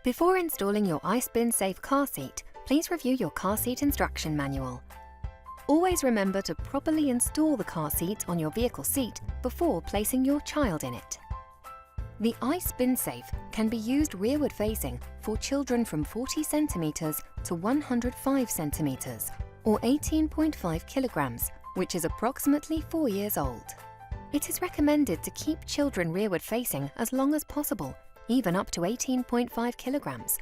Before installing your iSpin Safe car seat, please review your car seat instruction manual. Always remember to properly install the car seat on your vehicle seat before placing your child in it. The iSpin Safe can be used rearward facing for children from 40 centimeters to 105 centimeters, or 18.5 kilograms, which is approximately 4 years old. It is recommended to keep children rearward facing as long as possible, even up to 18.5 kilograms,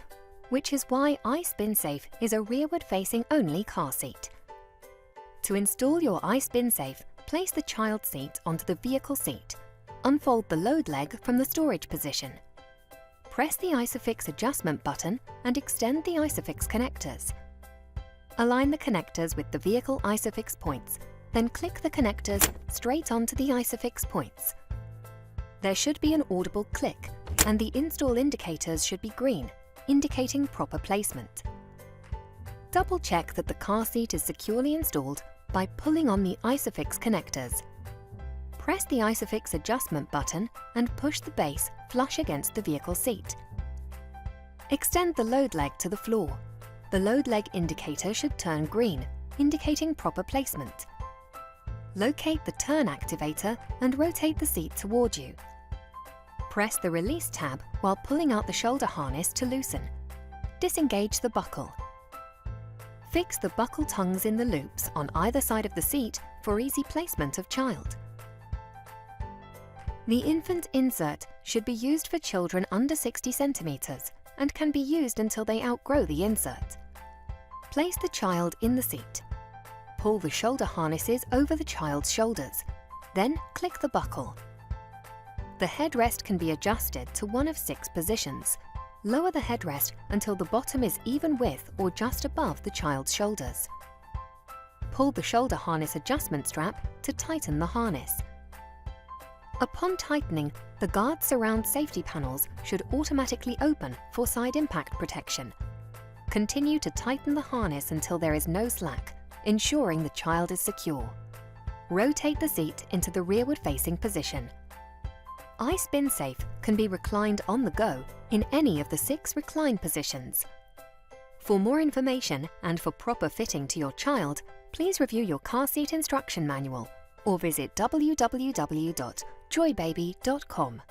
which is why iSpin Safe is a rearward facing only car seat. To install your iSpin Safe, place the child seat onto the vehicle seat. Unfold the load leg from the storage position. Press the ISOFIX adjustment button and extend the ISOFIX connectors. Align the connectors with the vehicle ISOFIX points, then click the connectors straight onto the ISOFIX points. There should be an audible click, and the install indicators should be green, indicating proper placement. Double check that the car seat is securely installed by pulling on the ISOFIX connectors. Press the ISOFIX adjustment button and push the base flush against the vehicle seat. Extend the load leg to the floor. The load leg indicator should turn green, indicating proper placement. Locate the turn activator and rotate the seat toward you. Press the release tab while pulling out the shoulder harness to loosen. Disengage the buckle. Fix the buckle tongues in the loops on either side of the seat for easy placement of child. The infant insert should be used for children under 60 centimeters and can be used until they outgrow the insert. Place the child in the seat. Pull the shoulder harnesses over the child's shoulders. Then click the buckle. The headrest can be adjusted to one of 6 positions. Lower the headrest until the bottom is even with or just above the child's shoulders. Pull the shoulder harness adjustment strap to tighten the harness. Upon tightening, the guard surround safety panels should automatically open for side impact protection. Continue to tighten the harness until there is no slack, ensuring the child is secure. Rotate the seat into the rearward facing position. iSpin Safe can be reclined on the go in any of the 6 recline positions. For more information and for proper fitting to your child, please review your car seat instruction manual or visit www.joybaby.com.